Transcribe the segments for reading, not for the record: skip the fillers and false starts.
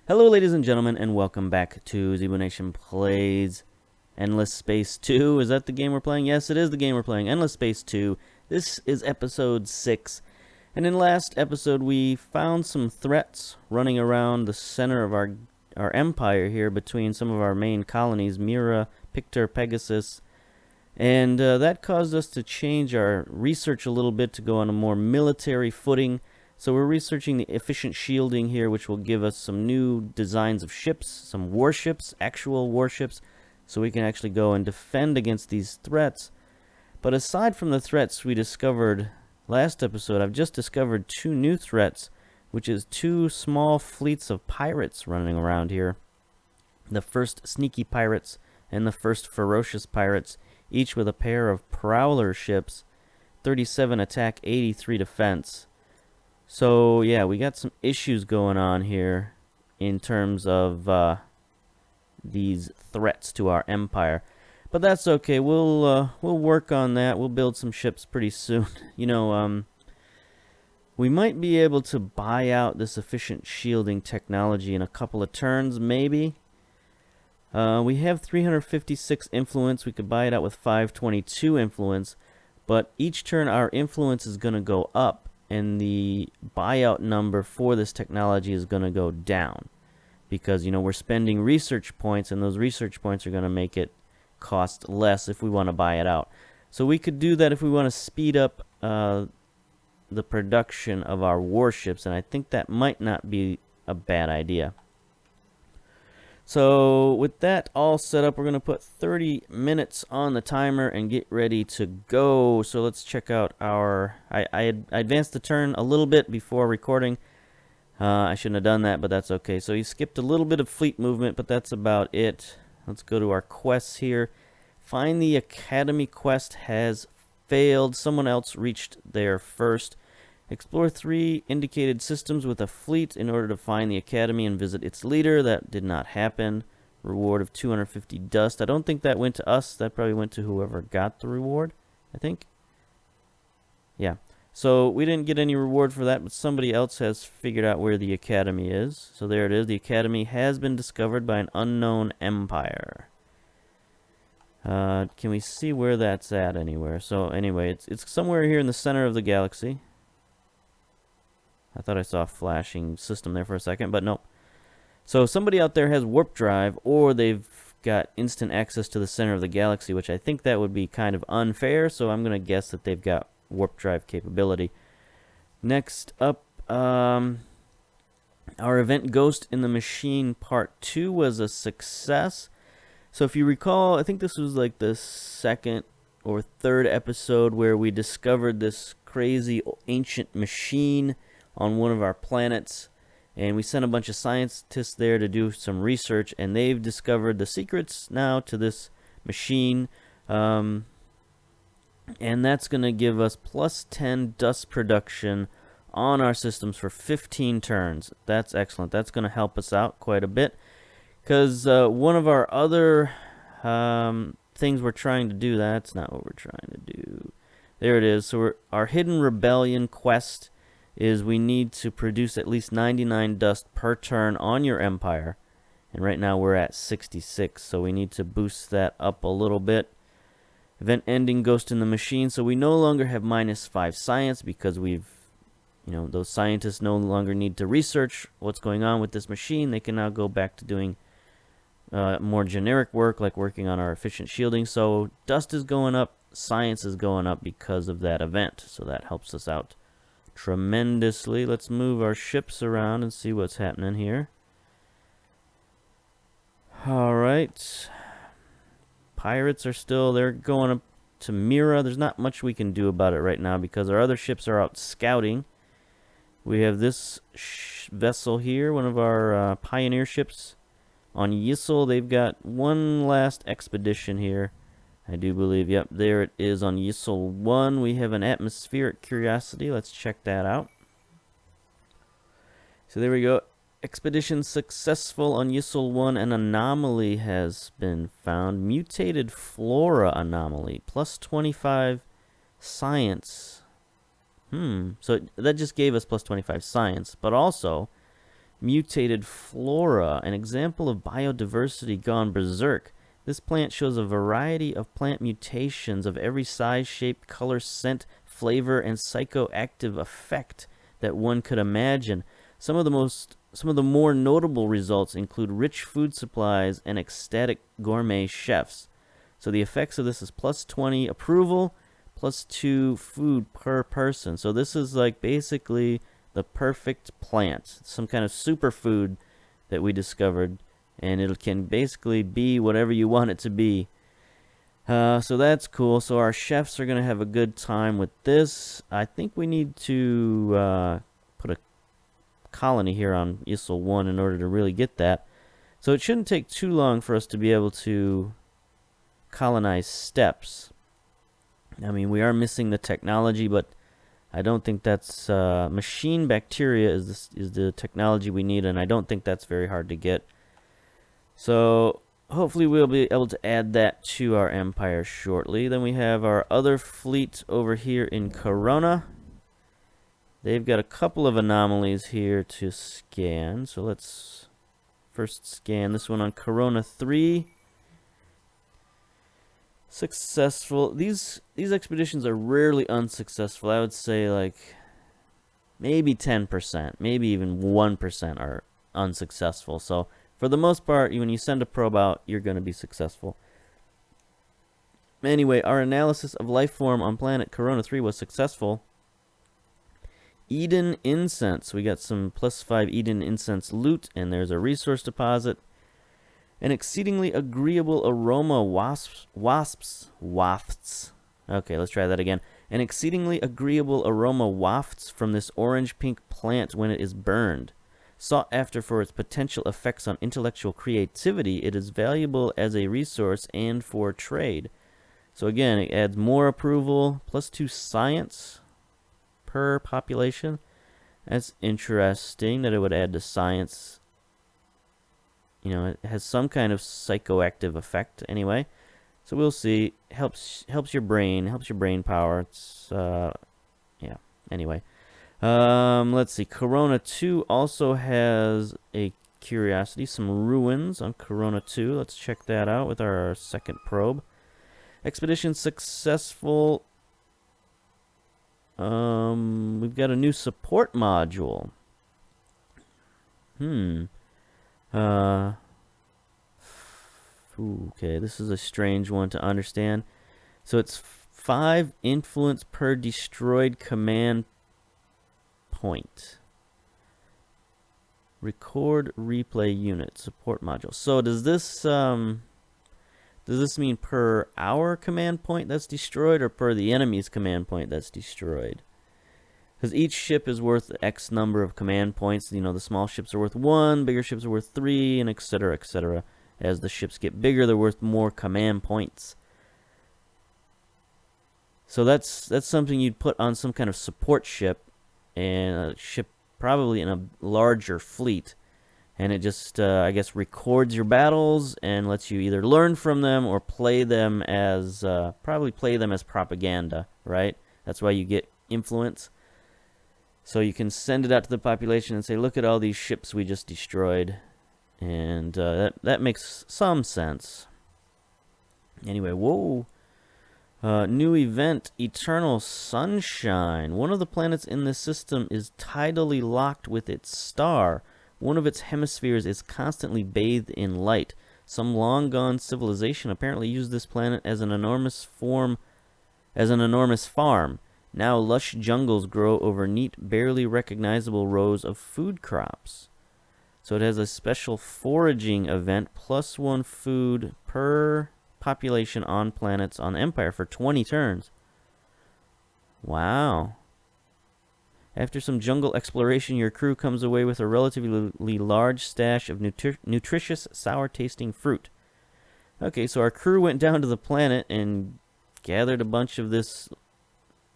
Hello, ladies and gentlemen, and welcome back to Zeebo Nation Plays Endless Space 2. Is that the game we're playing? Yes, it is the game we're playing, Endless Space 2. This is episode 6. And in last episode, we found some threats running around the center of our empire here between some of our main colonies, Mira, Pictor, Pegasus. And that caused us to change our research a little bit to go on a more military footing. So we're researching the efficient shielding here, which will give us some new designs of ships, some warships, actual warships, so we can actually go and defend against these threats. But aside from the threats we discovered last episode, I've just discovered two new threats, which is two small fleets of pirates running around here. The first sneaky pirates and the first ferocious pirates, each with a pair of prowler ships, 37 attack, 83 defense. So, yeah, we got some issues going on here in terms of these threats to our empire. But that's okay. We'll work on that. We'll build some ships pretty soon. We might be able to buy out this efficient shielding technology in a couple of turns, maybe. We have 356 influence. We could buy it out with 522 influence. But each turn, our influence is going to go up, and the buyout number for this technology is going to go down because, we're spending research points, and those research points are going to make it cost less if we want to buy it out. So we could do that if we want to speed up the production of our warships, and I think that might not be a bad idea. So with that all set up, we're going to put 30 minutes on the timer and get ready to go. So let's check out our... I advanced the turn a little bit before recording. I shouldn't have done that, but that's okay. So you skipped a little bit of fleet movement, but that's about it. Let's go to our quests here. Find the Academy quest has failed. Someone else reached there first. Explore 3 indicated systems with a fleet in order to find the Academy and visit its leader. That did not happen. Reward of 250 dust. I don't think that went to us. That probably went to whoever got the reward, I think. Yeah. So we didn't get any reward for that, but somebody else has figured out where the Academy is. So there it is. The Academy has been discovered by an unknown empire. Can we see where that's at anywhere? So anyway, it's somewhere here in the center of the galaxy. I thought I saw a flashing system there for a second, but nope. So somebody out there has warp drive, or they've got instant access to the center of the galaxy, which I think that would be kind of unfair, so I'm going to guess that they've got warp drive capability. Next up, our event Ghost in the Machine Part 2 was a success. So if you recall, I think this was like the second or third episode where we discovered this crazy ancient machine on one of our planets, and we sent a bunch of scientists there to do some research, and they've discovered the secrets now to this machine, and that's going to give us plus 10 dust production on our systems for 15 turns. That's excellent. That's going to help us out quite a bit, because one of our other things we're trying to do, that's not what we're trying to do. There it is. So our Hidden Rebellion quest is we need to produce at least 99 dust per turn on your empire. And right now we're at 66, so we need to boost that up a little bit. Event ending Ghost in the Machine, so we no longer have -5 science because we've, those scientists no longer need to research what's going on with this machine. They can now go back to doing more generic work, like working on our efficient shielding. So dust is going up, science is going up because of that event, so that helps us out tremendously. Let's move our ships around and see what's happening here. Alright. Pirates are still, they're going up to Mira. There's not much we can do about it right now because our other ships are out scouting. We have this vessel here, one of our pioneer ships on Yissel. They've got one last expedition here, I do believe. Yep, there it is on Yissel 1. We have an atmospheric curiosity. Let's check that out. So there we go. Expedition successful on Yissel 1. An anomaly has been found. Mutated flora anomaly. Plus 25 science. So that just gave us plus 25 science. But also, Mutated flora, an example of biodiversity gone berserk. This plant shows a variety of plant mutations of every size, shape, color, scent, flavor, and psychoactive effect that one could imagine. Some of the more notable results include rich food supplies and ecstatic gourmet chefs. So the effects of this is plus 20 approval, plus 2 food per person. So this is like basically the perfect plant, some kind of superfood that we discovered, and it can basically be whatever you want it to be. So that's cool. So our chefs are going to have a good time with this. I think we need to put a colony here on ISIL 1 in order to really get that. So it shouldn't take too long for us to be able to colonize steps. I mean, we are missing the technology, but I don't think that's machine bacteria is the technology we need, and I don't think that's very hard to get. So hopefully we'll be able to add that to our empire shortly. Then we have our other fleet over here in Corona. They've got a couple of anomalies here to scan. So let's first scan this one on Corona 3. Successful. These expeditions are rarely unsuccessful. I would say like maybe 10%, maybe even 1% are unsuccessful. So for the most part, when you send a probe out, you're going to be successful. Anyway, our analysis of life form on planet Corona 3 was successful. Eden incense. We got some +5 Eden incense loot, and there's a resource deposit. An exceedingly agreeable aroma wafts. Okay, let's try that again. An exceedingly agreeable aroma wafts from this orange-pink plant when it is burned. Sought after for its potential effects on intellectual creativity, it is valuable as a resource and for trade. So again, it adds more approval, +2 science per population. That's interesting that it would add to science. You know, it has some kind of psychoactive effect anyway. So we'll see. Helps your brain power. It's yeah. Anyway. Let's see. Corona 2 also has a curiosity, some ruins on Corona 2. Let's check that out with our second probe. Expedition successful. We've got a new support module. Okay, this is a strange one to understand. So it's 5 influence per destroyed command point. Record replay unit support module. So does this mean per our command point that's destroyed, or per the enemy's command point that's destroyed? Because each ship is worth X number of command points. You know, the small ships are worth 1, bigger ships are worth 3, and etc., etc. As the ships get bigger, they're worth more command points. So that's something you'd put on some kind of support ship, and a ship probably in a larger fleet, and it just I guess records your battles and lets you either learn from them or play them as probably play them as propaganda, right? That's why you get influence. So you can send it out to the population and say, look at all these ships we just destroyed, and that makes some sense. Anyway, whoa. New event, Eternal Sunshine. One of the planets in this system is tidally locked with its star. One of its hemispheres is constantly bathed in light. Some long-gone civilization apparently used this planet as an enormous farm. Now lush jungles grow over neat, barely recognizable rows of food crops. So it has a special foraging event, +1 food per population on planets on Empire for 20 turns. Wow. After some jungle exploration, your crew comes away with a relatively large stash of nutritious, sour-tasting fruit. Okay, so our crew went down to the planet and gathered a bunch of this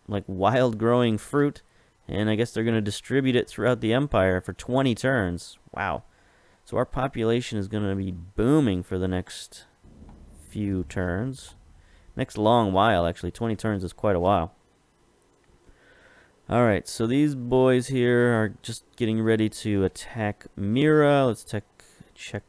like wild-growing fruit, and I guess they're going to distribute it throughout the Empire for 20 turns. Wow. So our population is going to be booming for the next few turns. Next long while, actually. 20 turns is quite a while. Alright, so these boys here are just getting ready to attack Mira. Let's check.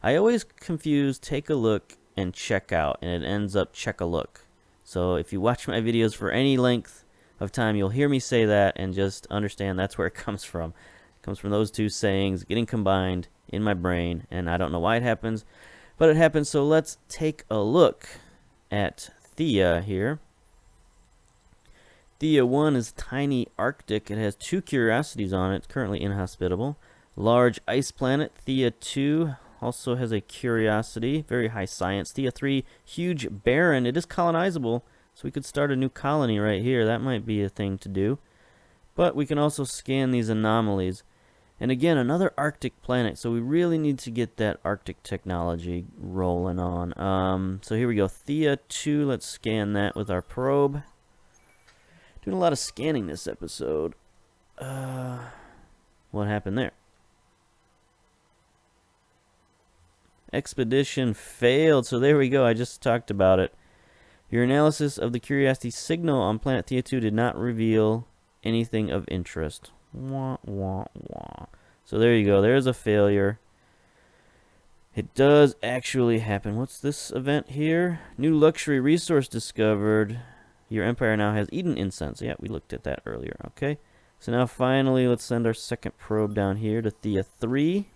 I always confuse take a look and check out, and it ends up check a look. So if you watch my videos for any length of time, you'll hear me say that and just understand that's where it comes from. It comes from those two sayings getting combined in my brain, and I don't know why it happens, but it happens. So let's take a look at Thea here. Thea 1 is tiny Arctic. It has 2 curiosities on it. It's currently inhospitable. Large ice planet. Thea 2 also has a curiosity. Very high science. Thea 3, huge barren. It is colonizable, so we could start a new colony right here. That might be a thing to do. But we can also scan these anomalies. And again, another Arctic planet, so we really need to get that Arctic technology rolling on. So here we go. Thea 2, let's scan that with our probe. Doing a lot of scanning this episode. What happened there? Expedition failed. So there we go. I just talked about it. Your analysis of the Curiosity signal on planet Thea 2 did not reveal anything of interest. Wah, wah, wah. So there you go. There's a failure. It does actually happen. What's this event here? New luxury resource discovered. Your empire now has Eden incense. Yeah, we looked at that earlier. Okay. So now finally, let's send our second probe down here to Thea 3.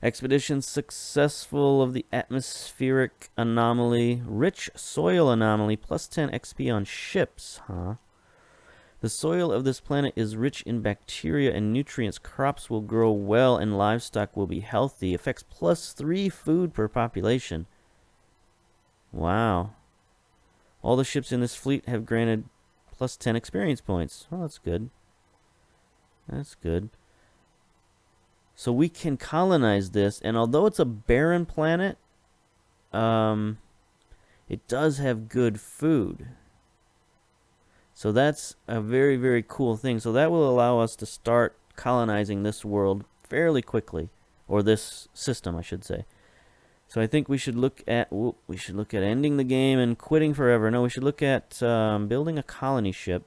Expedition successful of the atmospheric anomaly. Rich soil anomaly. Plus 10 XP on ships. Huh? The soil of this planet is rich in bacteria and nutrients. Crops will grow well and livestock will be healthy. Affects plus 3 food per population. Wow. All the ships in this fleet have granted plus 10 experience points. Oh, that's good. That's good. So we can colonize this, and although it's a barren planet, it does have good food. So that's a very, very cool thing. So that will allow us to start colonizing this world fairly quickly, or this system, I should say. So I think we should look at ending the game and quitting forever. No, we should look at building a colony ship.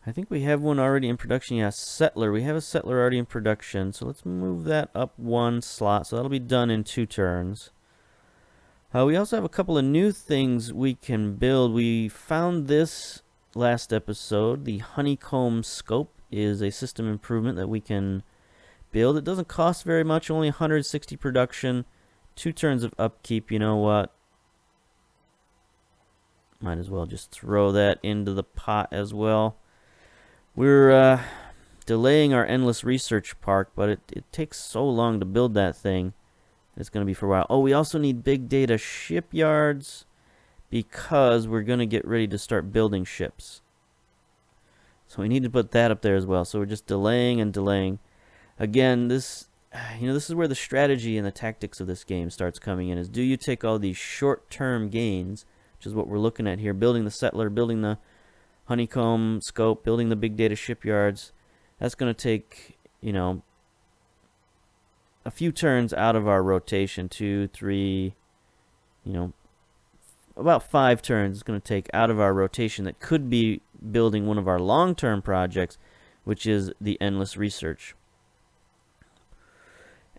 I think we have one already in production. Yeah, settler. We have a settler already in production. So let's move that up 1 slot. So that'll be done in 2 turns. We also have a couple of new things we can build. We found this last episode. The honeycomb scope is a system improvement that we can build. It doesn't cost very much, only 160 production, 2 turns of upkeep. You know what? Might as well just throw that into the pot as well. We're delaying our endless research park, but it takes so long to build that thing. It's going to be for a while. Oh, we also need big data shipyards because we're going to get ready to start building ships. So we need to put that up there as well. So we're just delaying and delaying. Again, this is where the strategy and the tactics of this game starts coming in. Is do you take all these short-term gains, which is what we're looking at here, building the settler, building the honeycomb scope, building the big data shipyards. That's going to take, a few turns out of our rotation. 2, 3, about 5 turns it's going to take out of our rotation that could be building one of our long-term projects, which is the endless research.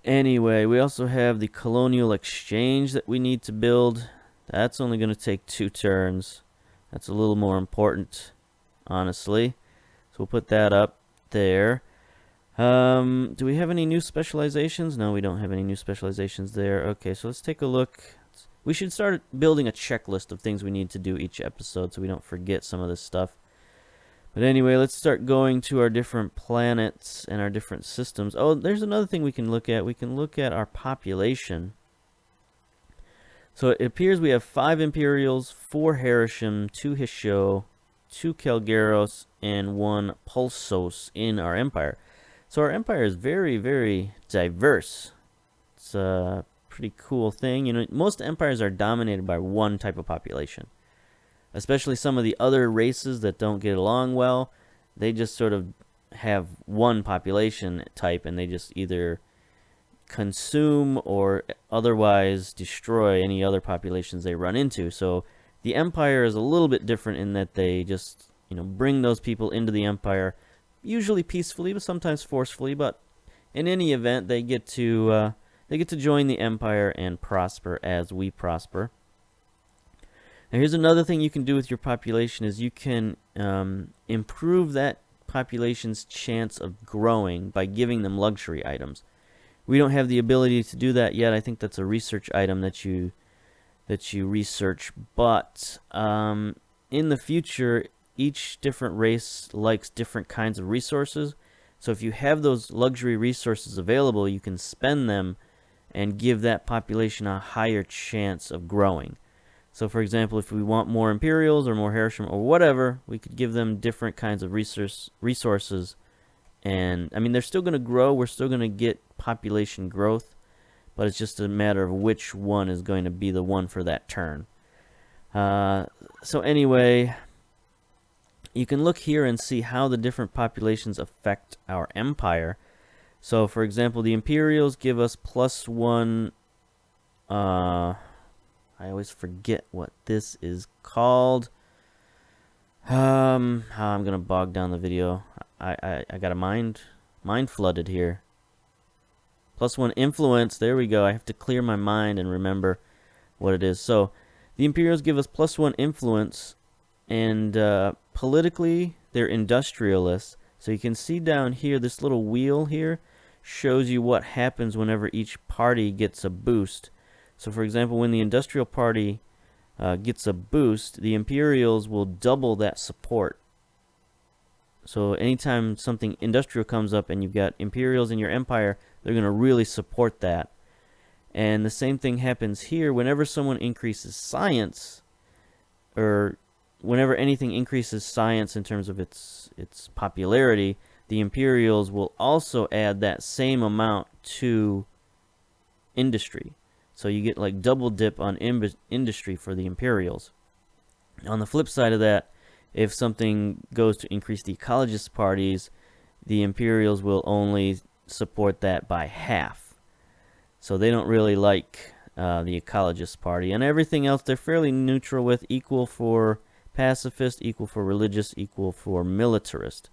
Anyway, we also have the colonial exchange that we need to build. That's only going to take 2 turns. That's a little more important, honestly. So we'll put that up there. Do we have any new specializations? No, we don't have any new specializations there. Okay, so let's take a look. We should start building a checklist of things we need to do each episode so we don't forget some of this stuff. But anyway, let's start going to our different planets and our different systems. Oh, there's another thing we can look at. We can look at our population. So it appears we have 5 Imperials, 4 Harisham, 2 Hisho, 2 Kelgaros, and 1 Pulsos in our empire. So our empire is very, very diverse. It's a pretty cool thing. Most empires are dominated by one type of population. Especially some of the other races that don't get along well, they just sort of have one population type, and they just either consume or otherwise destroy any other populations they run into. So The Empire is a little bit different in that they just, bring those people into the Empire, usually peacefully, but sometimes forcefully. But in any event, they get to join the Empire and prosper as we prosper. Now, here's another thing you can do with your population is you can improve that population's chance of growing by giving them luxury items. We don't have the ability to do that yet. I think that's a research item that you research. But in the future, each different race likes different kinds of resources. So if you have those luxury resources available, you can spend them and give that population a higher chance of growing. So for example, if we want more Imperials or more Harisham or whatever, we could give them different kinds of resources. And I mean, they're still going to grow. We're still going to get population growth, but it's just a matter of which one is going to be the one for that turn. So anyway, you can look here and see how the different populations affect our empire. So for example, the Imperials give us +1. I always forget what this is called. I'm gonna bog down the video. I got a mind flooded here. +1 influence. There we go. I have to clear my mind and remember what it is. So the Imperials give us +1 influence, and politically they're industrialists. So you can see down here, this little wheel here shows you what happens whenever each party gets a boost. So for example, when the Industrial Party gets a boost, the Imperials will double that support. So anytime something industrial comes up and you've got Imperials in your empire, they're going to really support that. And the same thing happens here. Whenever someone increases science, or whenever anything increases science in terms of its popularity, the Imperials will also add that same amount to industry. So you get like double dip on industry for the Imperials. On the flip side of that, if something goes to increase the ecologist parties, the Imperials will only support that by half. So they don't really like the ecologist party. And everything else they're fairly neutral with, equal for pacifist, equal for religious, equal for militarist.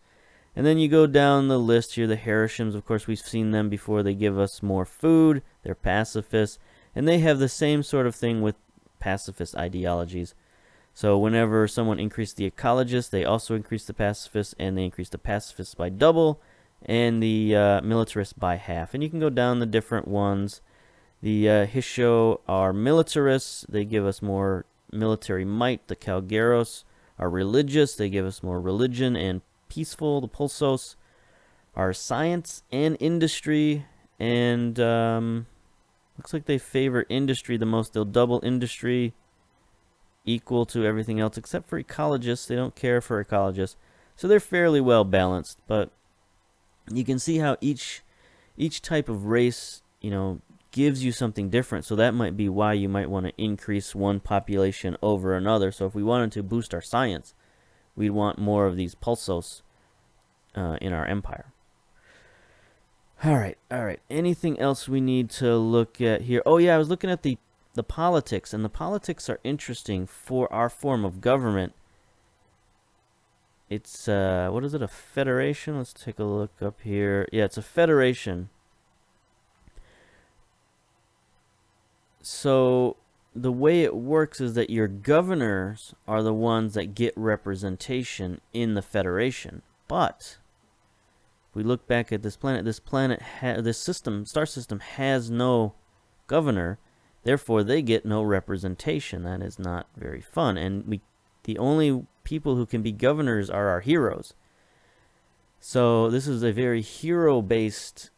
And then you go down the list here, the Harishams, of course we've seen them before. They give us more food, they're pacifists. And they have the same sort of thing with pacifist ideologies. So whenever someone increased the ecologists, they also increase the pacifists, and they increase the pacifists by double, and the militarists by half. And you can go down the different ones. The Hisho are militarists. They give us more military might. The Calgeros are religious. They give us more religion and peaceful. The Pulsos are science and industry, and looks like they favor industry the most. They'll double industry equal to everything else except for ecologists. They don't care for ecologists. So they're fairly well balanced, but you can see how each type of race, gives you something different. So that might be why you might want to increase one population over another. So if we wanted to boost our science, we'd want more of these pulsos in our empire. All right. Anything else we need to look at here? Oh yeah, I was looking at the politics, and the politics are interesting for our form of government. It's what is it? A federation? Let's take a look up here. Yeah, it's a federation. So the way it works is that your governors are the ones that get representation in the federation. But we look back at this planet. This star system has no governor, therefore they get no representation. That is not very fun. And the only people who can be governors are our heroes. So this is a very hero-based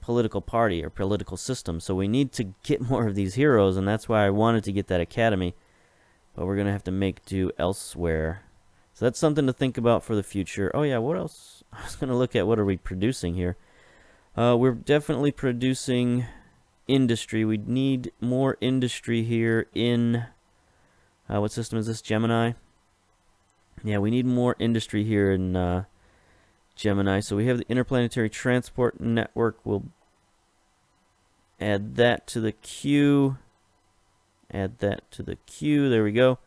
political party or political system. So we need to get more of these heroes, and that's why I wanted to get that academy. But we're gonna have to make do elsewhere. So that's something to think about for the future. Oh yeah, what else? I was going to look at what are we producing here. We're definitely producing industry. We need more industry here in... what system is this? Gemini? Yeah, we need more industry here in Gemini. So we have the interplanetary transport network. We'll add that to the queue. Add that to the queue. There we go.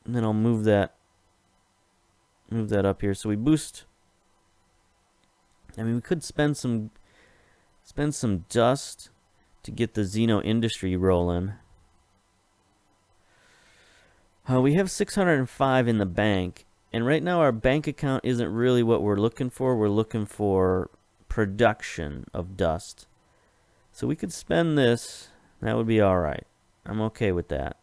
And then I'll move that up here. So we boost. I mean, we could spend some dust to get the Xeno industry rolling. We have 605 in the bank, and right now our bank account isn't really what we're looking for. We're looking for production of dust. So we could spend this. That would be all right. I'm okay with that.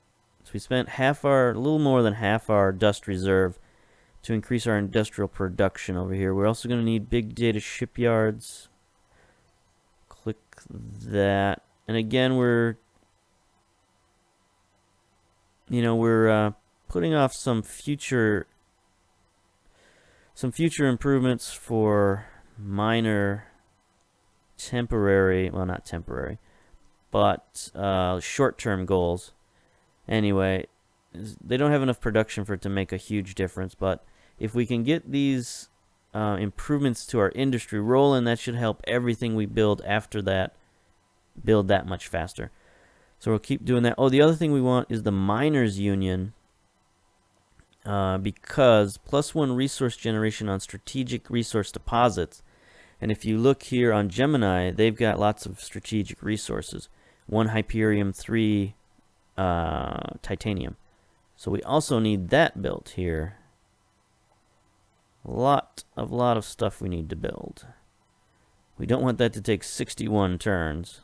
So we spent a little more than half our dust reserve to increase our industrial production over here. We're also going to need big data shipyards. Click that. And again, we're putting off some future improvements for minor temporary, well, not temporary, but short-term goals. Anyway, they don't have enough production for it to make a huge difference, but if we can get these improvements to our industry rolling, that should help everything we build after that build that much faster. So we'll keep doing that. Oh, the other thing we want is the miners union, because +1 resource generation on strategic resource deposits. And if you look here on Gemini, they've got lots of strategic resources. 1 Hyperium, 3 titanium. So we also need that built here. A lot of stuff we need to build. We don't want that to take 61 turns.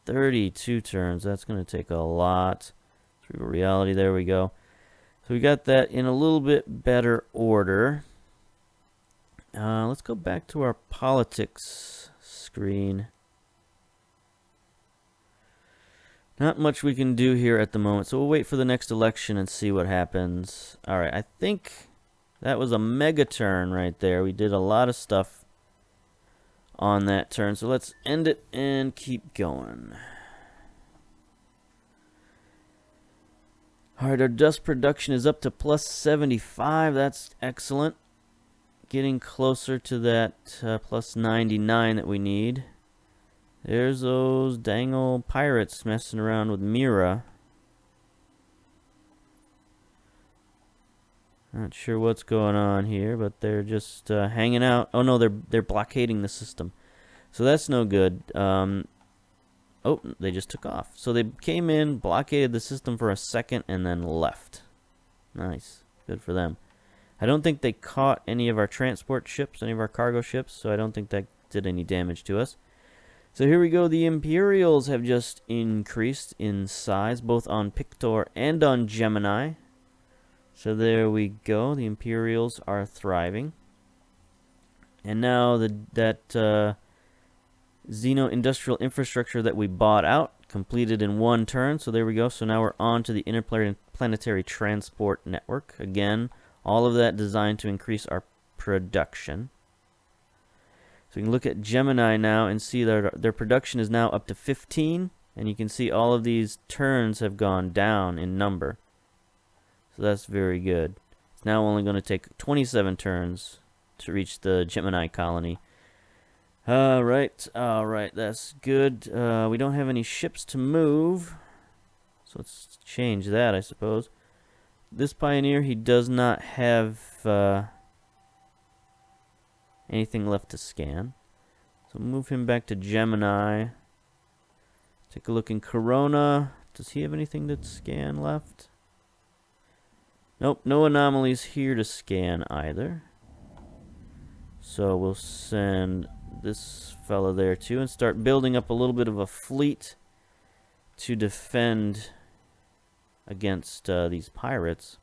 32 turns. That's going to take a lot. Through reality, there we go. So we got that in a little bit better order. Let's go back to our politics screen. Not much we can do here at the moment, so we'll wait for the next election and see what happens. Alright, I think that was a mega turn right there. We did a lot of stuff on that turn, so let's end it and keep going. Alright, our dust production is up to +75. That's excellent. Getting closer to that +99 that we need. There's those dang old pirates messing around with Mira. Not sure what's going on here, but they're just hanging out. Oh no, they're blockading the system, so that's no good. Oh, they just took off. So they came in, blockaded the system for a second, and then left. Nice, good for them. I don't think they caught any of our transport ships, any of our cargo ships, so I don't think that did any damage to us. So here we go. The Imperials have just increased in size, both on Pictor and on Gemini. So there we go. The Imperials are thriving. And now that Xeno industrial infrastructure that we bought out completed in one turn. So there we go. So now we're on to the interplanetary transport network. Again, all of that designed to increase our production. So we can look at Gemini now and see that their production is now up to 15. And you can see all of these turns have gone down in number. So that's very good. It's now only going to take 27 turns to reach the Gemini colony. Alright, that's good. We don't have any ships to move. So let's change that, I suppose. This Pioneer, he does not have anything left to scan. So move him back to Gemini. Take a look in Corona. Does he have anything to scan left? Nope, no anomalies here to scan either. So we'll send this fellow there too and start building up a little bit of a fleet to defend against these pirates.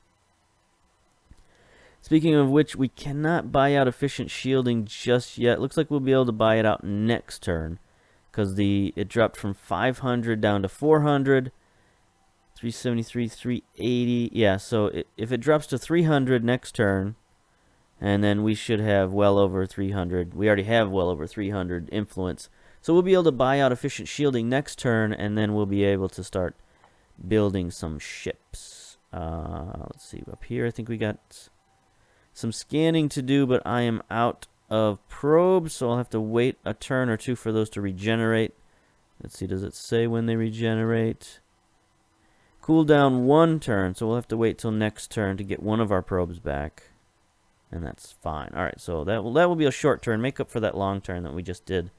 Speaking of which, we cannot buy out efficient shielding just yet. Looks like we'll be able to buy it out next turn, because it dropped from 500 down to 400, 373, 380. Yeah, so if it drops to 300 next turn, and then we should have well over 300. We already have well over 300 influence. So we'll be able to buy out efficient shielding next turn, and then we'll be able to start building some ships. Let's see, up here I think we got some scanning to do, but I am out of probes, so I'll have to wait a turn or two for those to regenerate. Let's see, does it say when they regenerate? Cooldown 1 turn, so we'll have to wait till next turn to get one of our probes back. And that's fine. Alright, so that will be a short turn. Make up for that long turn that we just did.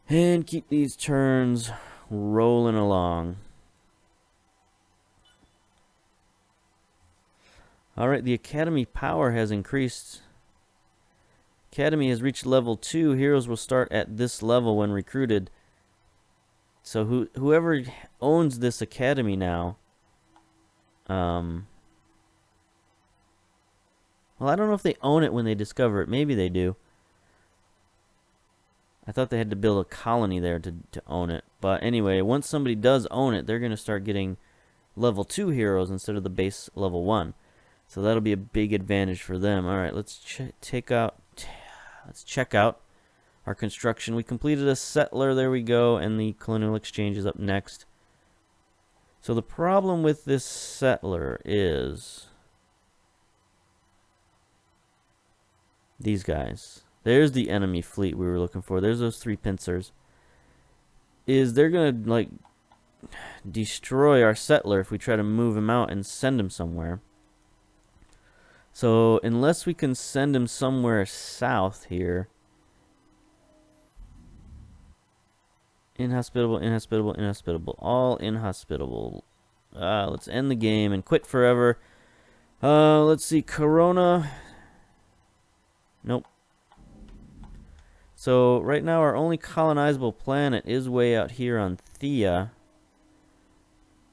And keep these turns rolling along. Alright, the Academy power has increased. Academy has reached level 2. Heroes will start at this level when recruited. So whoever owns this Academy now... well, I don't know if they own it when they discover it. Maybe they do. I thought they had to build a colony there to own it. But anyway, once somebody does own it, they're going to start getting level 2 heroes instead of the base level 1. So that'll be a big advantage for them. All right, let's check out our construction. We completed a settler. There we go. And the colonial exchange is up next. So the problem with this settler is these guys. There's the enemy fleet we were looking for. There's those 3 pincers. They're going to, like, destroy our settler if we try to move him out and send him somewhere. So, unless we can send him somewhere south here. Inhospitable, inhospitable, inhospitable. All inhospitable. Let's end the game and quit forever. Let's see. Corona. Nope. So, right now our only colonizable planet is way out here on Thea.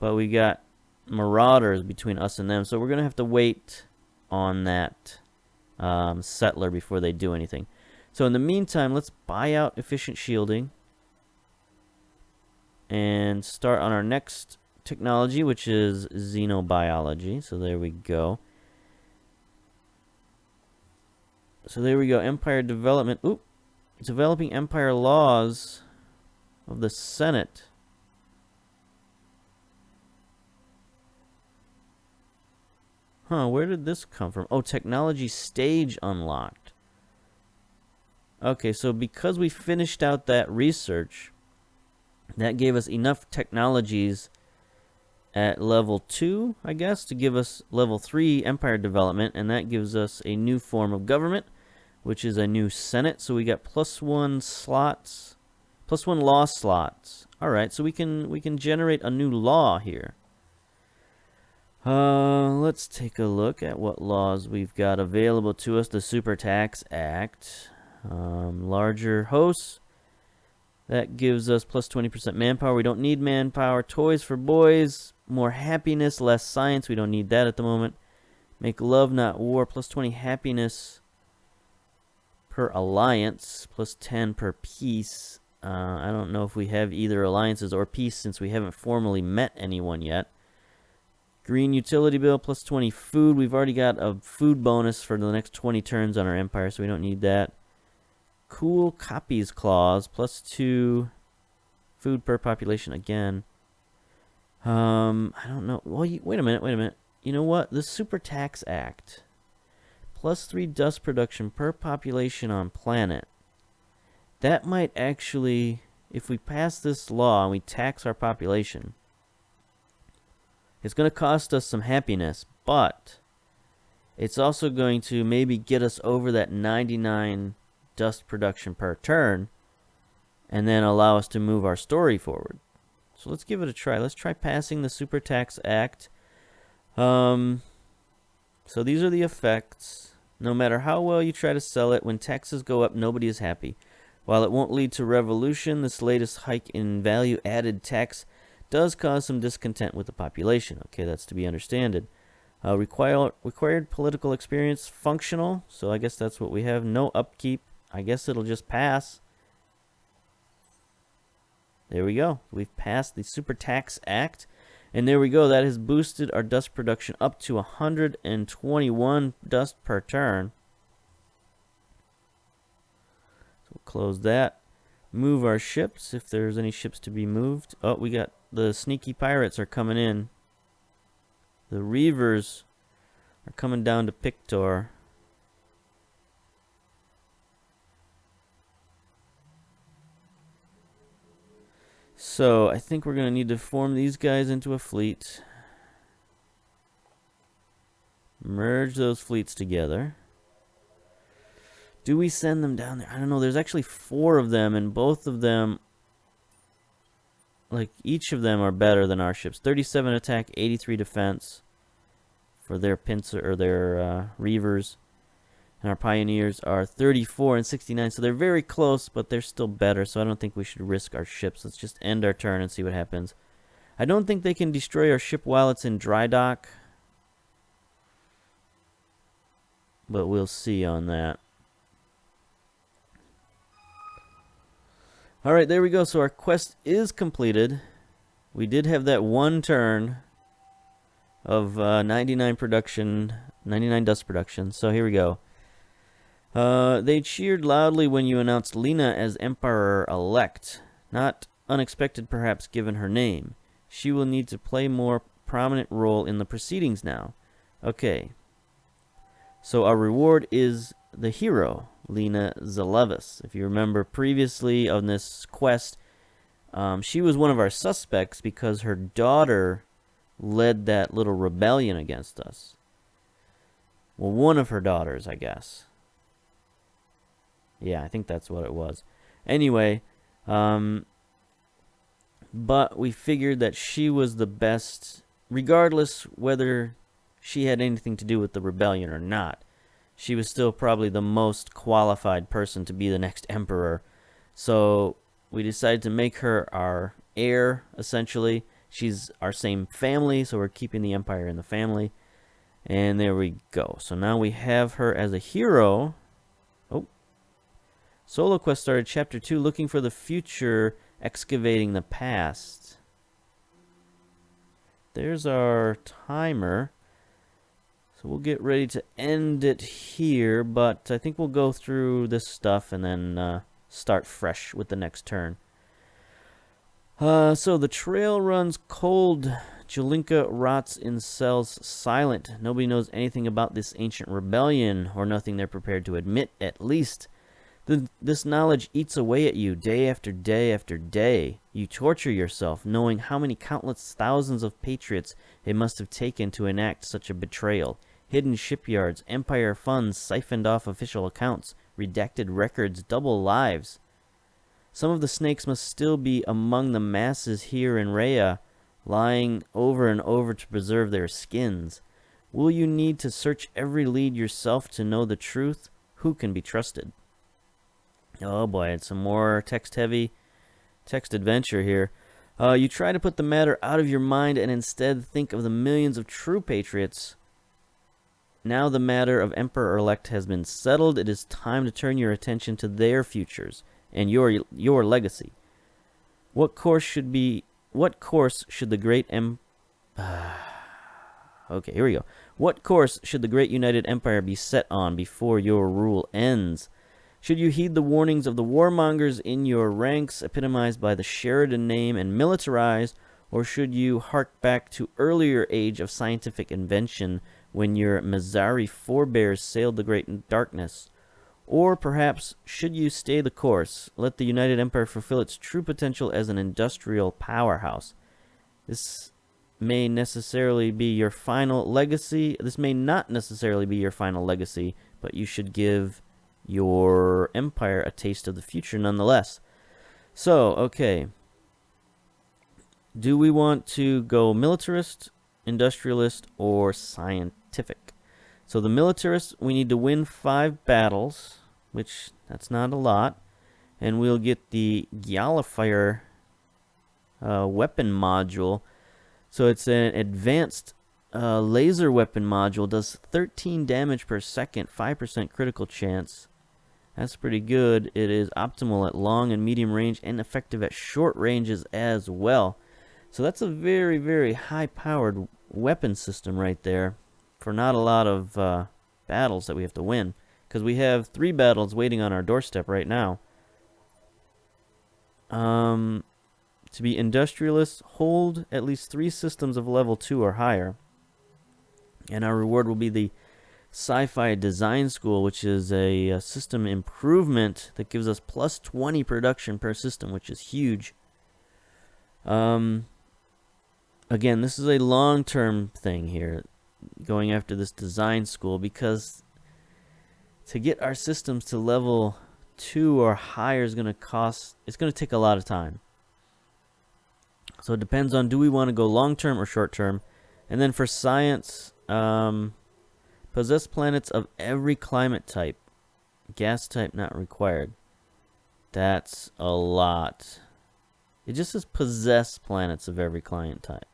But we got marauders between us and them. So, we're going to have to wait on that settler before they do anything. So, in the meantime, let's buy out efficient shielding. And start on our next technology, which is xenobiology. So, there we go. So, there we go. Empire development. Oop. Developing empire laws of the Senate. Huh, where did this come from? Oh, technology stage unlocked. Okay, so because we finished out that research, that gave us enough technologies at level 2, I guess, to give us level 3 empire development, and that gives us a new form of government, which is a new Senate. So we got +1 slots, +1 law slots. All right, so we can generate a new law here. Let's take a look at what laws we've got available to us. The Super Tax Act, larger hosts. That gives us +20% manpower. We don't need manpower. Toys for boys, more happiness, less science. We don't need that at the moment. Make love, not war. +20 happiness per alliance, +10 per peace. I don't know if we have either alliances or peace since we haven't formally met anyone yet. Green utility bill, +20 food. We've already got a food bonus for the next 20 turns on our empire, so we don't need that. Cool copies clause, +2 food per population again. I don't know. Well, wait a minute. You know what? The Super Tax Act. +3 dust production per population on planet. That might actually, if we pass this law and we tax our population, it's going to cost us some happiness, but it's also going to maybe get us over that 99 dust production per turn and then allow us to move our story forward. So let's give it a try. Let's try passing the Super Tax Act. So these are the effects. No matter how well you try to sell it, when taxes go up, nobody is happy. While it won't lead to revolution, this latest hike in value-added tax does cause some discontent with the population. Okay, that's to be understood. Required political experience, functional. So I guess that's what we have. No upkeep. I guess it'll just pass. There we go. We've passed the Super Tax Act. And there we go. That has boosted our dust production up to 121 dust per turn. So we'll close that. Move our ships if there's any ships to be moved. Oh, we got the sneaky pirates are coming in. The Reavers are coming down to Pictor. So I think we're going to need to form these guys into a fleet. Merge those fleets together. Do we send them down there? I don't know. There's actually 4 of them, and both of them, like, each of them are better than our ships. 37 attack, 83 defense for their pincer or their reavers. And our pioneers are 34 and 69, so they're very close, but they're still better, so I don't think we should risk our ships. Let's just end our turn and see what happens. I don't think they can destroy our ship while it's in dry dock, but we'll see on that. Alright, there we go. So our quest is completed. We did have that one turn of 99 dust production, so here we go. They cheered loudly when you announced Lena as Emperor-elect. Not unexpected, perhaps, given her name. She will need to play a more prominent role in the proceedings now. Okay. So our reward is the hero, Lena Zalevis. If you remember previously on this quest, she was one of our suspects because her daughter led that little rebellion against us. Well, one of her daughters, I guess. Yeah, I think that's what it was. Anyway, but we figured that she was the best, regardless whether she had anything to do with the rebellion or not. She was still probably the most qualified person to be the next emperor. So we decided to make her our heir, essentially. She's our same family, so we're keeping the empire in the family. And there we go. So now we have her as a hero. Oh. Solo quest started chapter 2, looking for the future, excavating the past. There's our timer. So we'll get ready to end it here, but I think we'll go through this stuff and then start fresh with the next turn. So the trail runs cold. Jelinka rots in cells silent. Nobody knows anything about this ancient rebellion, or nothing they're prepared to admit, at least. This knowledge eats away at you day after day after day. You torture yourself, knowing how many countless thousands of patriots it must have taken to enact such a betrayal. Hidden shipyards, empire funds siphoned off official accounts, redacted records, double lives. Some of the snakes must still be among the masses here in Rhea, lying over and over to preserve their skins. Will you need to search every lead yourself to know the truth? Who can be trusted? Oh boy, it's some more text-heavy text adventure here. You try to put the matter out of your mind and instead think of the millions of true patriots. Now the matter of Emperor-elect has been settled. It is time to turn your attention to their futures and your legacy. What course should the great Okay, here we go. What course should the great united empire be set on before your rule ends? Should you heed the warnings of the warmongers in your ranks, epitomized by the Sheridan name, and militarize, or should you hark back to earlier age of scientific invention when your Mazzari forebears sailed the great darkness? Or perhaps should you stay the course, let the United Empire fulfill its true potential as an industrial powerhouse? This may necessarily be your final legacy. This may not necessarily be your final legacy, but you should give your empire a taste of the future nonetheless. So, okay. Do we want to go militarist, industrialist, or scientific? So the militarist, we need to win 5 battles, which that's not a lot, and we'll get the Gyalifier weapon module. So it's an advanced laser weapon module, does 13 damage per second, 5% critical chance. That's pretty good. It is optimal at long and medium range and effective at short ranges as well. So that's a very, very high-powered weapon system right there for not a lot of battles that we have to win, because we have 3 battles waiting on our doorstep right now. To be industrialists, hold at least 3 systems of level 2 or higher. And our reward will be the Sci-Fi Design School, which is a system improvement that gives us plus 20 production per system, which is huge. Again, this is a long-term thing here, going after this design school, because to get our systems to level 2 or higher is going to cost, it's going to take a lot of time. So it depends on, do we want to go long-term or short-term? And then for science, possess planets of every climate type. Gas type not required. That's a lot. It just says possess planets of every climate type.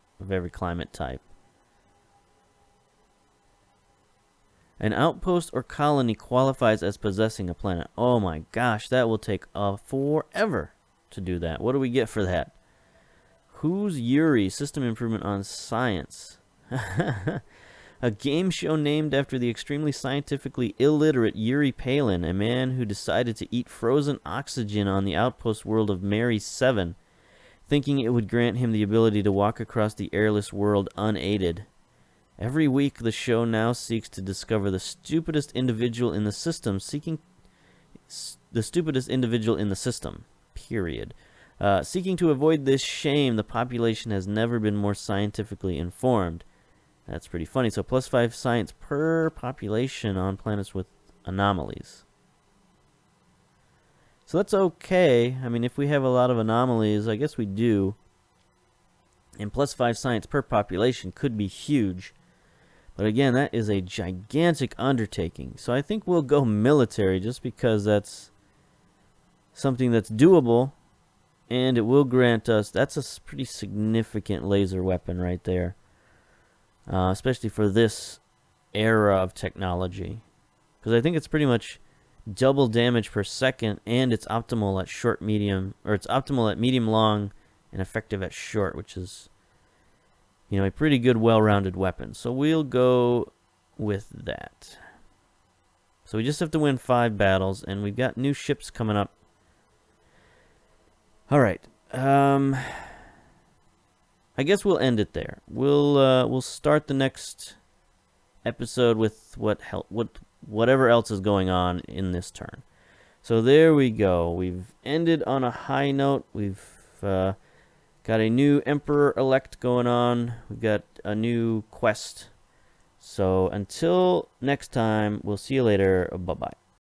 An outpost or colony qualifies as possessing a planet. Oh my gosh, that will take forever to do that. What do we get for that? Who's Yuri? System improvement on science. A game show named after the extremely scientifically illiterate Yuri Palin, a man who decided to eat frozen oxygen on the outpost world of Mary 7, thinking it would grant him the ability to walk across the airless world unaided. Every week, the show now seeks to discover the stupidest individual in the system, period. Seeking to avoid this shame, the population has never been more scientifically informed. That's pretty funny. So +5 science per population on planets with anomalies. So that's okay. I mean, if we have a lot of anomalies, I guess we do. And +5 science per population could be huge. But again, that is a gigantic undertaking. So I think we'll go military just because that's something that's doable. And it will grant us, that's a pretty significant laser weapon right there. Especially for this era of technology. Because I think it's pretty much double damage per second, and it's optimal at short, medium, or it's optimal at medium, long, and effective at short, which is, you know, a pretty good, well-rounded weapon. So we'll go with that. So we just have to win 5 battles, and we've got new ships coming up. All right. I guess we'll end it there. We'll start the next episode with whatever else is going on in this turn. So there we go. We've ended on a high note. We've got a new Emperor-elect going on. We've got a new quest. So until next time, we'll see you later. Bye-bye.